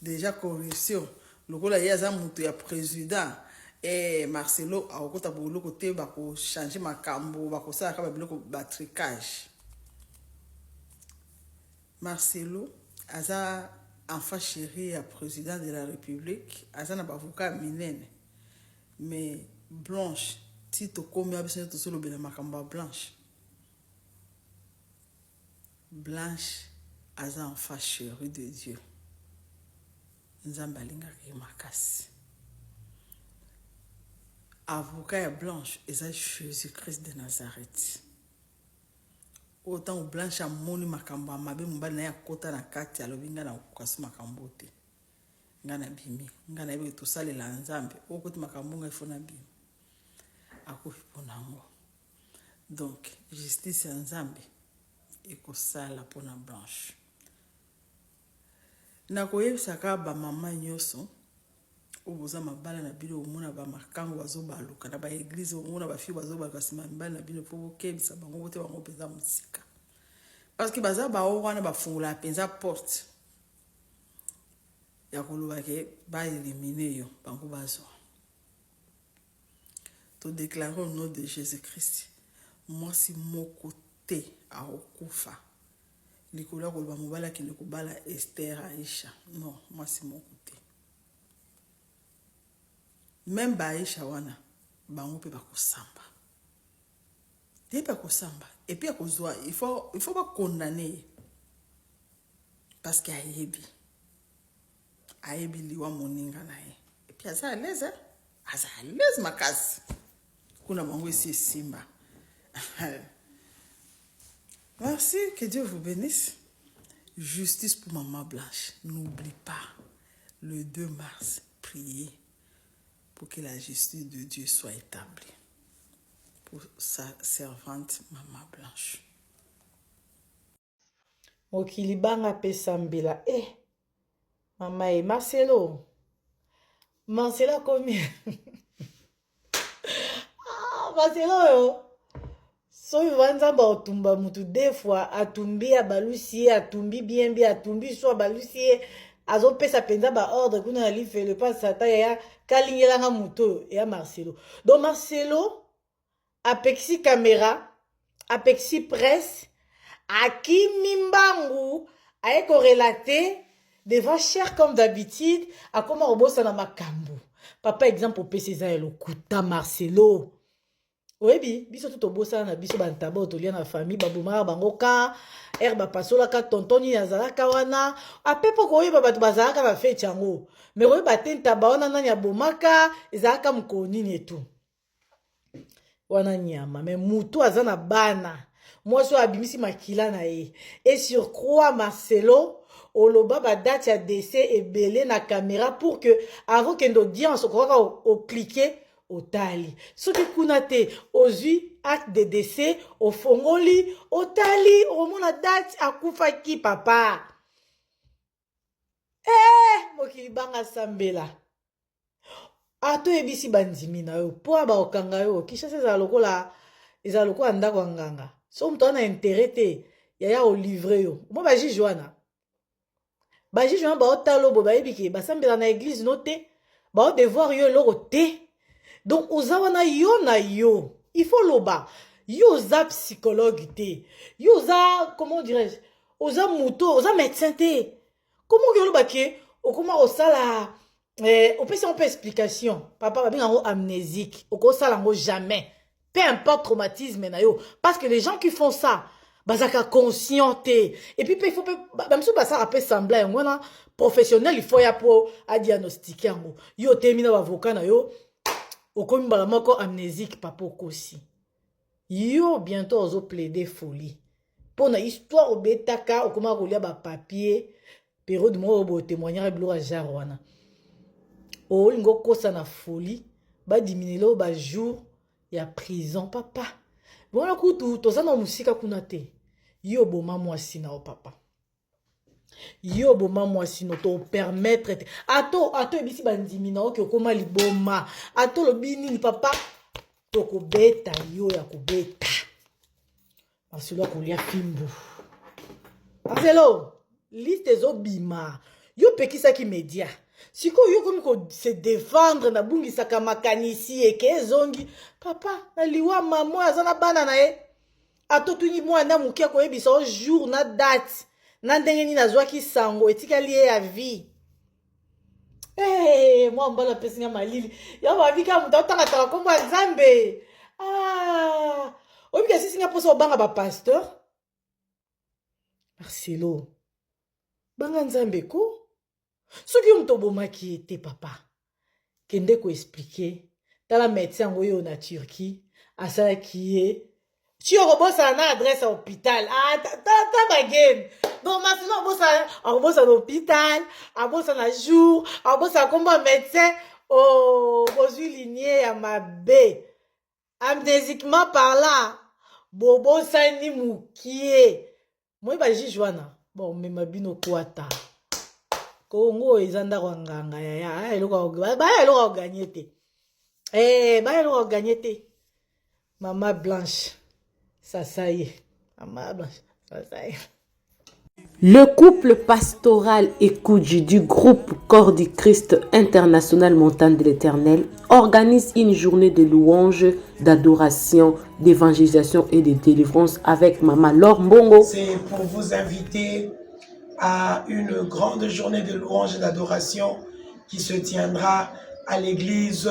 déjà corruption lokola ya za mutu ya président Marcelo akokota boloko te bako changer makambo bako sala ka biloko ba tricage. Marcelo aza enfant chéri à président de la République, aza na avocat minene. Mais Blanche, Tito komi abiso to solo bela makamba Blanche. Blanche aza enfant chéri de Dieu. Nzamba linga ke makasi. Avocat ya Blanche eza Jésus-Christ de Nazareth. Autant Blanche a moni makambo mabe mobali na ya kota na kati alobi nga na kokasu makambo te nga na bimi nga na yebe to salela nzambe okoti makambo nga ifona bimi akofi pona ngo. Donc justice ya nzambe ekosala pona Blanche. Na koyebisa ka ba mama nyoso oboza mabala na bino omona ba makango bazobaluka na ba église omona ba fille bazobaluka sima mibala na bino po bokebisa bango bote bango penza musika parce que baza ba wana bafungula penza porte ya koloba ke ba éliminer yo bango bazo to déclarer au nom de Jésus-Christ moi si moko te a okufa likola koloba mobala ki lekobala Esther Aisha non moi si moko te. Même Baïcha wana bango pe bakosamba. Dès bakosamba et puis akozwa il faut pas condamner parce qu'il ayebi liwa moninga na ye. Et puis asa à l'aise makasi. Kuna bango esi simba. Merci, que Dieu vous bénisse. Justice pour maman Blanche. N'oublie pas le 2 mars priez pour que la justice de Dieu soit établie pour sa servante Maman Blanche. Mokilibanga pesambela Mama Marcelo combien Marcelo so ivanza ba otumba mutu deux fois atumbi abalusi atumbi bien atumbi so abalusi azo pesa penza ba ordre kuna ali fait le pas sata ya kalingela muto ya Marcelo. Donc Marcelo apexi caméra, apexi presse, akimi mbangu aye correlaté devant cher comme d'habitude a comment obosa na makambo. Papa exemple pesa ya lokuta Marcelo. Oyebi biso tout obosa na biso bantaba otolia na famille babomaka bango ka herba pasola ka tontoni yazalaka wana apepo koyeba bato bazalaka ba fete yango mais oyeba te ntaba wana nani abomaka ezalaka mukonini etu wana nyama mais mutu aza na bana mwasi abimisi makila na ye et surcroît Marcelo oloba ba date ya décès ebele na caméra pour que avant que l'audience au cliquer au tali. Soki kuna te ozui acte de décès au fongoli au tali au mona date akufa ki papa. Mokili banga sambela. Ato ebisi bandimi na yo po ba okanga yo kisha seza lokola eza lokola ndako nganga. So mto na intérêt te ya o livrer yo. Mo ba ji Joana. Ba ji Joana ba otalo bo ba ebiki ba sambela na église noté ba o devoir yo loko te. Donc, ozawana yo na yo. Il faut loba. Yo za psychologue te. Yo za, comment dirais-je? Oza mouto, oza médecin te. Comment yo loba ke? O comment osala? On peut faire une explication. Papa va bien en amnésique. Oko salango jamais. Peu importe traumatisme na yo. Parce que les gens qui font ça, bazaka conscienté. Et puis, il faut même si ça rappelle sembler, on professionnel, il faut y pour à diagnostiquer. Yo termine avocat na yo. Okomi mbala moko amnésique papa okosi. Yo bientôt ozo plaider folie. Pour na histoire obetaka okoma kolia ba papier période mo bo témoigner blo a jarwana. O lingo kosa na folie ba diminuer ba jour ya prison papa. Bon kutu tozana musika kuna te. Yo boma mwasi na o papa. Yo boma mwasi no to permettre te. Ato ebisi bandimi na o ki okoma liboma. Ato lobini ni papa to kobeta yo ya kobeta. Marcelo kolia fimbu. Marcelo, liste zo bima. Yo pekisa ki media. Siko yo komi ko se défendre na bungi saka makanisi eke zongi. Papa, na liwa maman azana bana na e. Ato tuni mwana mukia ko ebisa o jour na date. Na ndenge ni nazwa ki sango etika lié ya vie. Eh, moi mbala pesinga malili. Ya ba vika mutata tala kombo Nzambe. Ah, obika sisi nga poso banga ba pasteur. Marcelo. Banga Nzambe ko? Soki mto bomaki ete papa. Kende ko expliquer. Tala médecin ngoyo na Turquie. Asala kiye. Tu rebosa na adresse à l'hôpital. Ah, ta bagame. Donc, maintenant, on bosse à l'hôpital, on bosse à jour, on bosse à combat médecin. Oh, bosu ligné à ma baie. Amnésiquement par là. Bobo sani mukie. Moi, bah, j'y joana. Bon, mais ma bino kwata. Kongo, ezanda wanganga. Ya, eloko gagné te. Eh, bah, eloko gagné te. Maman Blanche. Ça y est. Maman Blanche. Ça y est. Le couple pastoral Ekoudji du groupe Corps du Christ International Montagne de l'Éternel organise une journée de louange, d'adoration, d'évangélisation et de délivrance avec Maman Laure Mbongo. C'est pour vous inviter à une grande journée de louange et d'adoration qui se tiendra à l'église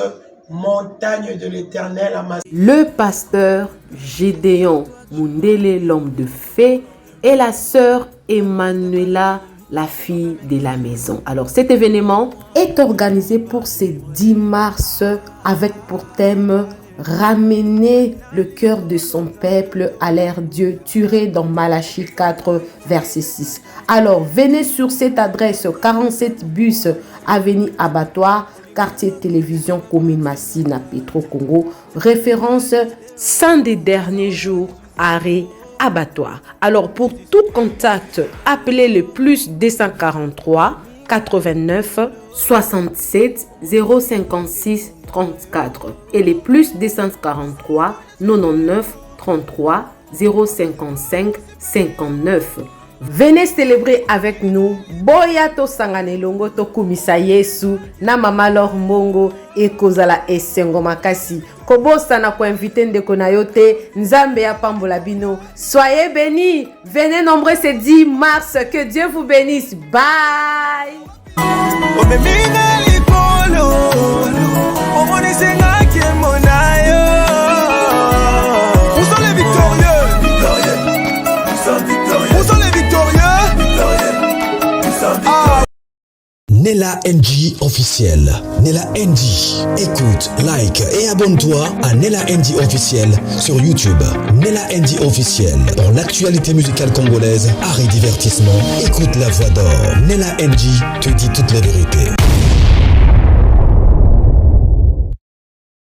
Montagne de l'Éternel à Massy. Le pasteur Gédéon Mundele, l'homme de fée, et la sœur Emmanuela, la fille de la maison. Alors cet événement est organisé pour ce 10 mars avec pour thème ramener le cœur de son peuple à l'ère Dieu, tiré dans Malachie 4 verset 6. Alors venez sur cette adresse 47 bus avenue Abattoir, quartier télévision commune Massina Petro Congo, référence 100 des derniers jours, arrêt Abattoir. Alors pour tout contact, appelez le plus 243 89 67 056 34 et le plus 243 99 33 055 59. Venez célébrer avec nous. Boya to sangane longo to kumisa Yesu na Mama Laure Mbongo e kozala esengo makasi. Kobosa na ko inviter ndeko na yote Nzambe ya pambola bino. Soyez bénis. Venez nombreux ce 10 mars. Que Dieu vous bénisse. Bye. Nella NG officiel. Nella NG. Écoute, like et abonne-toi à Nella NG officiel sur YouTube. Nella NG officiel. Pour l'actualité musicale congolaise, art et divertissement, écoute la voix d'or. Nella NG te dit toutes les vérités.